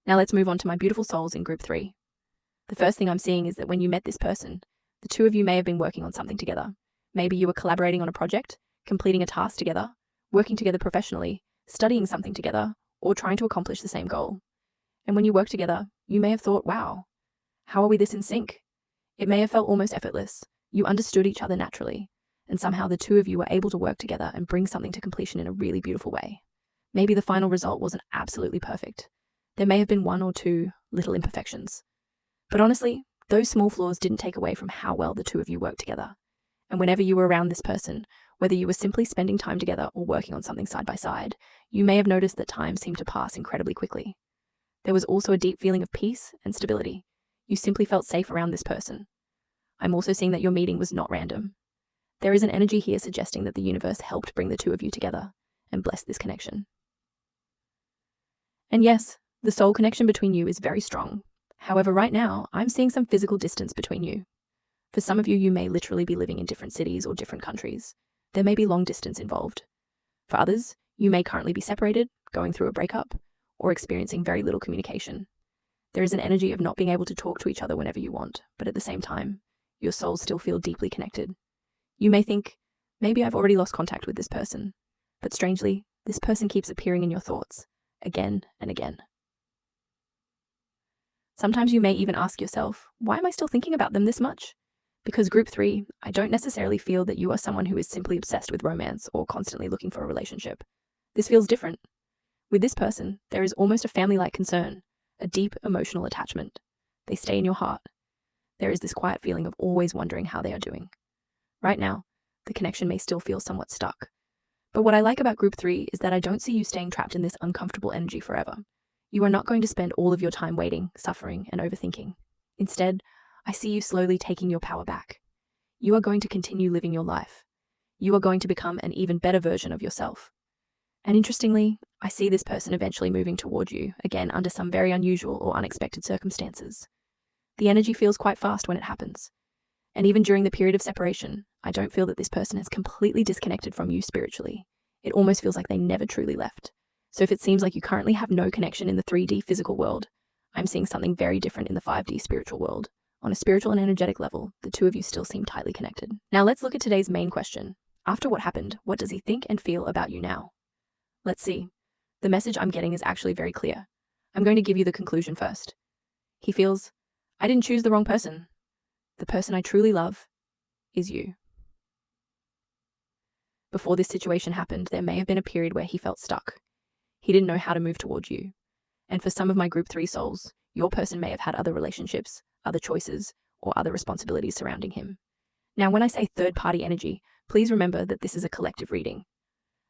Now let's move on to my beautiful souls in group 3. The first thing I'm seeing is that when you met this person, the two of you may have been working on something together. Maybe you were collaborating on a project, completing a task together, working together professionally, studying something together, or trying to accomplish the same goal. And when you work together, you may have thought, wow, how are we this in sync? It may have felt almost effortless. You understood each other naturally, and somehow the two of you were able to work together and bring something to completion in a really beautiful way. Maybe the final result wasn't absolutely perfect. There may have been one or two little imperfections. But honestly, those small flaws didn't take away from how well the two of you worked together. And whenever you were around this person, whether you were simply spending time together or working on something side by side, you may have noticed that time seemed to pass incredibly quickly. There was also a deep feeling of peace and stability. You simply felt safe around this person. I'm also seeing that your meeting was not random. There is an energy here suggesting that the universe helped bring the two of you together and bless this connection. And yes, the soul connection between you is very strong. However, right now, I'm seeing some physical distance between you. For some of you, you may literally be living in different cities or different countries. There may be long distance involved. For others, you may currently be separated, going through a breakup, or experiencing very little communication. There is an energy of not being able to talk to each other whenever you want, but at the same time, your souls still feel deeply connected. You may think, maybe I've already lost contact with this person. But strangely, this person keeps appearing in your thoughts, again and again. Sometimes you may even ask yourself, why am I still thinking about them this much? Because group 3, I don't necessarily feel that you are someone who is simply obsessed with romance or constantly looking for a relationship. This feels different. With this person, there is almost a family-like concern, a deep emotional attachment. They stay in your heart. There is this quiet feeling of always wondering how they are doing. Right now, the connection may still feel somewhat stuck. But what I like about group 3 is that I don't see you staying trapped in this uncomfortable energy forever. You are not going to spend all of your time waiting, suffering, and overthinking. Instead, I see you slowly taking your power back. You are going to continue living your life. You are going to become an even better version of yourself. And interestingly, I see this person eventually moving toward you, again under some very unusual or unexpected circumstances. The energy feels quite fast when it happens. And even during the period of separation, I don't feel that this person has completely disconnected from you spiritually. It almost feels like they never truly left. So if it seems like you currently have no connection in the 3D physical world, I'm seeing something very different in the 5D spiritual world. On a spiritual and energetic level, the two of you still seem tightly connected. Now let's look at today's main question. After what happened, what does he think and feel about you now? Let's see. The message I'm getting is actually very clear. I'm going to give you the conclusion first. He feels, I didn't choose the wrong person. The person I truly love is you. Before this situation happened, there may have been a period where he felt stuck. He didn't know how to move towards you. And for some of my group 3 souls, your person may have had other relationships, other choices, or other responsibilities surrounding him. Now, when I say third-party energy, please remember that this is a collective reading.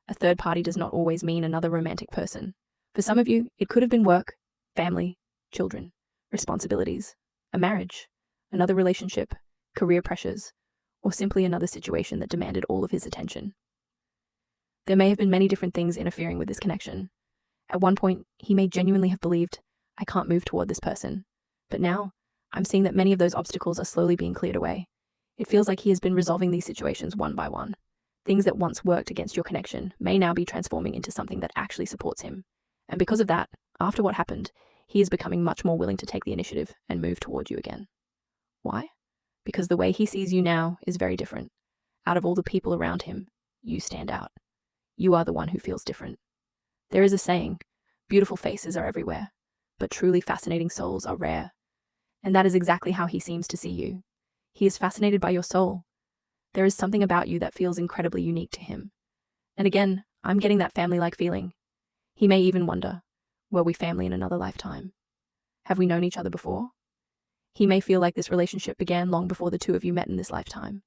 A third party does not always mean another romantic person. For some of you, it could have been work, family, children, responsibilities, a marriage, another relationship, career pressures, or simply another situation that demanded all of his attention. There may have been many different things interfering with this connection. At one point, he may genuinely have believed, I can't move toward this person. But now, I'm seeing that many of those obstacles are slowly being cleared away. It feels like he has been resolving these situations one by one. Things that once worked against your connection may now be transforming into something that actually supports him. And because of that, after what happened, he is becoming much more willing to take the initiative and move toward you again. Why? Because the way he sees you now is very different. Out of all the people around him, you stand out. You are the one who feels different. There is a saying, beautiful faces are everywhere, but truly fascinating souls are rare. And that is exactly how he seems to see you. He is fascinated by your soul. There is something about you that feels incredibly unique to him. And again, I'm getting that family-like feeling. He may even wonder, were we family in another lifetime? Have we known each other before? He may feel like this relationship began long before the two of you met in this lifetime.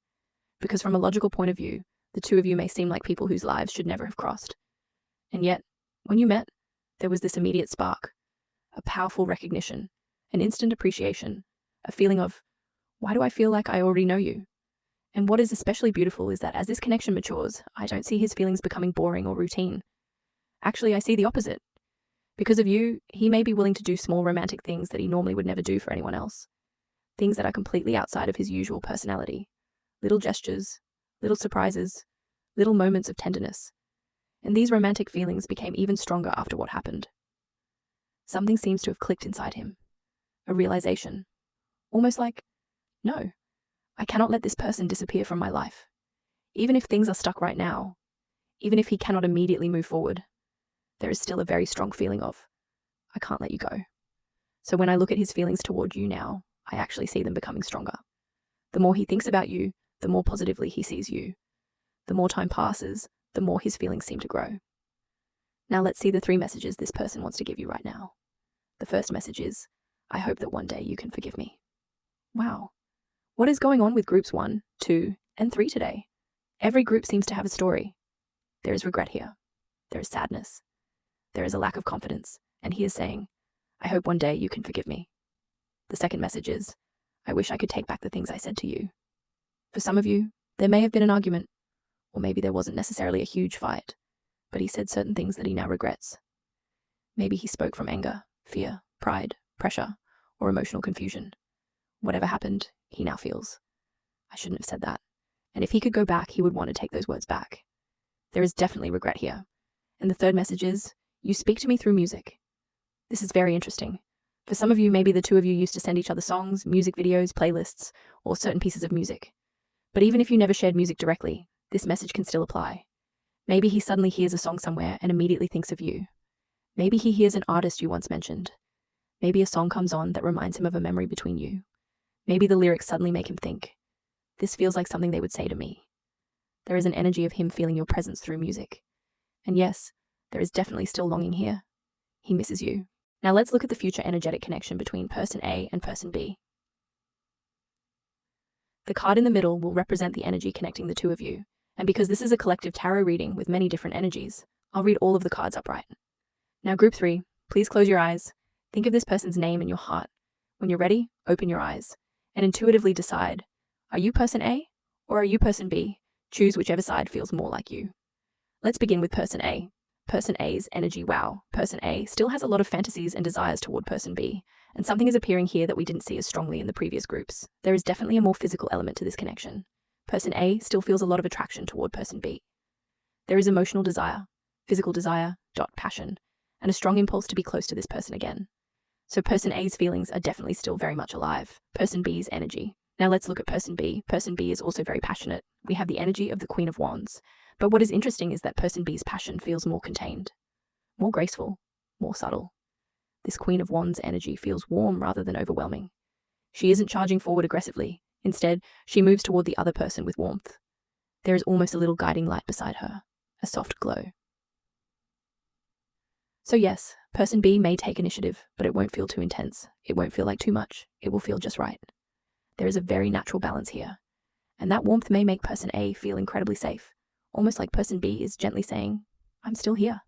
Because from a logical point of view, the two of you may seem like people whose lives should never have crossed. And yet, when you met, there was this immediate spark, a powerful recognition, an instant appreciation, a feeling of, why do I feel like I already know you? And what is especially beautiful is that as this connection matures, I don't see his feelings becoming boring or routine. Actually, I see the opposite. Because of you, he may be willing to do small romantic things that he normally would never do for anyone else. Things that are completely outside of his usual personality. Little gestures, little surprises, little moments of tenderness. And these romantic feelings became even stronger after what happened. Something seems to have clicked inside him. A realization. Almost like, no, I cannot let this person disappear from my life. Even if things are stuck right now, even if he cannot immediately move forward, there is still a very strong feeling of, I can't let you go. So when I look at his feelings toward you now, I actually see them becoming stronger. The more he thinks about you, the more positively he sees you. The more time passes, the more his feelings seem to grow. Now let's see the 3 messages this person wants to give you right now. The first message is, I hope that one day you can forgive me. Wow. What is going on with groups 1, 2, and 3 today? Every group seems to have a story. There is regret here. There is sadness. There is a lack of confidence. And he is saying, I hope one day you can forgive me. The second message is, I wish I could take back the things I said to you. For some of you, there may have been an argument, or maybe there wasn't necessarily a huge fight, but he said certain things that he now regrets. Maybe he spoke from anger, fear, pride, pressure, or emotional confusion. Whatever happened, he now feels, I shouldn't have said that. And if he could go back, he would want to take those words back. There is definitely regret here. And the third message is, you speak to me through music. This is very interesting. For some of you, maybe the two of you used to send each other songs, music videos, playlists, or certain pieces of music. But even if you never shared music directly, this message can still apply. Maybe he suddenly hears a song somewhere and immediately thinks of you. Maybe he hears an artist you once mentioned. Maybe a song comes on that reminds him of a memory between you. Maybe the lyrics suddenly make him think, this feels like something they would say to me. There is an energy of him feeling your presence through music. And yes, there is definitely still longing here. He misses you. Now let's look at the future energetic connection between person A and person B. The card in the middle will represent the energy connecting the two of you. And because this is a collective tarot reading with many different energies, I'll read all of the cards upright. Now group 3, please close your eyes. Think of this person's name in your heart. When you're ready, open your eyes and intuitively decide, are you person A or are you person B? Choose whichever side feels more like you. Let's begin with person A. Person A's energy, wow. Person A still has a lot of fantasies and desires toward person B, and something is appearing here that we didn't see as strongly in the previous groups. There is definitely a more physical element to this connection. Person A still feels a lot of attraction toward person B. There is emotional desire, physical desire, passion, and a strong impulse to be close to this person again. So person A's feelings are definitely still very much alive. Person B's energy. Now let's look at person B. Person B is also very passionate. We have the energy of the Queen of Wands. But what is interesting is that person B's passion feels more contained, more graceful, more subtle. This Queen of Wands energy feels warm rather than overwhelming. She isn't charging forward aggressively. Instead, she moves toward the other person with warmth. There is almost a little guiding light beside her, a soft glow. So yes, person B may take initiative, but it won't feel too intense. It won't feel like too much. It will feel just right. There is a very natural balance here. And that warmth may make person A feel incredibly safe, almost like person B is gently saying, I'm still here.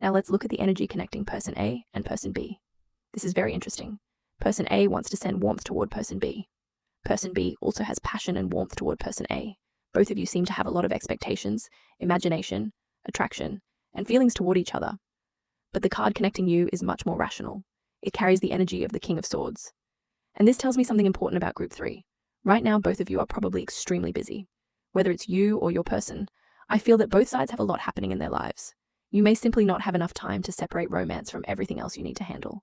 Now let's look at the energy connecting person A and person B. This is very interesting. Person A wants to send warmth toward person B. Person B also has passion and warmth toward person A. Both of you seem to have a lot of expectations, imagination, attraction, and feelings toward each other. But the card connecting you is much more rational. It carries the energy of the King of Swords. And this tells me something important about group 3. Right now, both of you are probably extremely busy. Whether it's you or your person, I feel that both sides have a lot happening in their lives. You may simply not have enough time to separate romance from everything else you need to handle.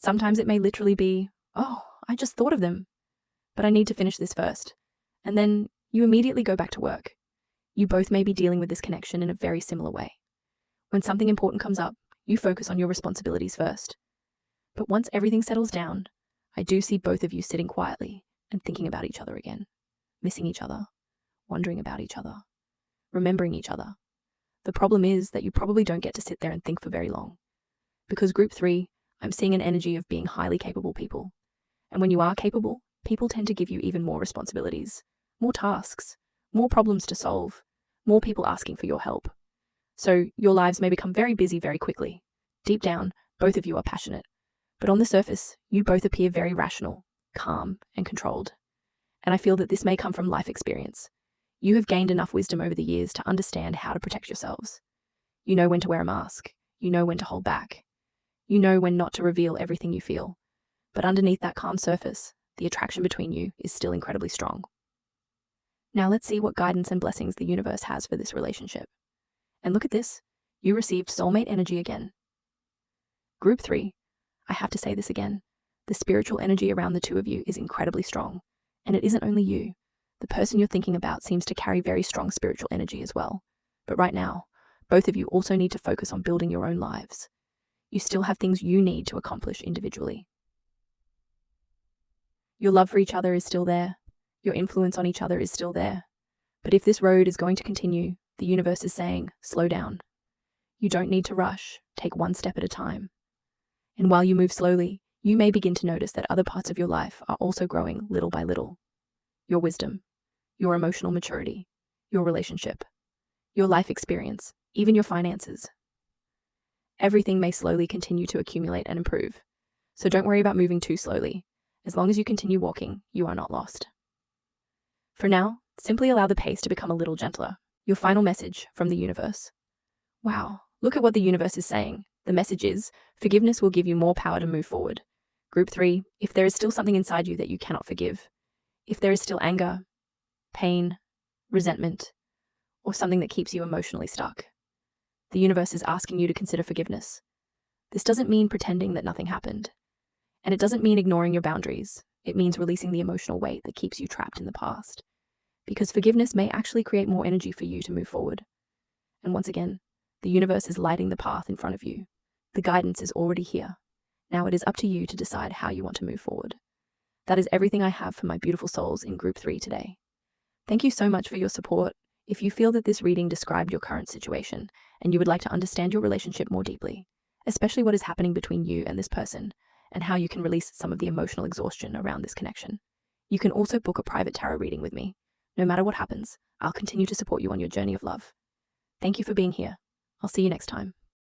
Sometimes it may literally be, oh, I just thought of them, but I need to finish this first. And then you immediately go back to work. You both may be dealing with this connection in a very similar way. When something important comes up, you focus on your responsibilities first. But once everything settles down, I do see both of you sitting quietly and thinking about each other again, missing each other, wondering about each other, remembering each other. The problem is that you probably don't get to sit there and think for very long. Because group 3, I'm seeing an energy of being highly capable people. And when you are capable, people tend to give you even more responsibilities, more tasks, more problems to solve, more people asking for your help. So your lives may become very busy very quickly. Deep down, both of you are passionate. But on the surface, you both appear very rational, calm, and controlled. And I feel that this may come from life experience. You have gained enough wisdom over the years to understand how to protect yourselves. You know when to wear a mask. You know when to hold back. You know when not to reveal everything you feel. But underneath that calm surface, the attraction between you is still incredibly strong. Now let's see what guidance and blessings the universe has for this relationship. And look at this. You received soulmate energy again. Group 3. I have to say this again. The spiritual energy around the two of you is incredibly strong. And it isn't only you. The person you're thinking about seems to carry very strong spiritual energy as well. But right now, both of you also need to focus on building your own lives. You still have things you need to accomplish individually. Your love for each other is still there. Your influence on each other is still there. But if this road is going to continue, the universe is saying, slow down. You don't need to rush. Take one step at a time. And while you move slowly, you may begin to notice that other parts of your life are also growing little by little. Your wisdom, your emotional maturity, your relationship, your life experience, even your finances. Everything may slowly continue to accumulate and improve. So don't worry about moving too slowly. As long as you continue walking, you are not lost. For now, simply allow the pace to become a little gentler. Your final message from the universe. Wow, look at what the universe is saying. The message is, forgiveness will give you more power to move forward. Group 3, if there is still something inside you that you cannot forgive, if there is still anger, pain, resentment, or something that keeps you emotionally stuck, the universe is asking you to consider forgiveness. This doesn't mean pretending that nothing happened. And it doesn't mean ignoring your boundaries. It means releasing the emotional weight that keeps you trapped in the past. Because forgiveness may actually create more energy for you to move forward. And once again, the universe is lighting the path in front of you. The guidance is already here. Now it is up to you to decide how you want to move forward. That is everything I have for my beautiful souls in Group 3 today. Thank you so much for your support. If you feel that this reading described your current situation and you would like to understand your relationship more deeply, especially what is happening between you and this person, and how you can release some of the emotional exhaustion around this connection, you can also book a private tarot reading with me. No matter what happens, I'll continue to support you on your journey of love. Thank you for being here. I'll see you next time.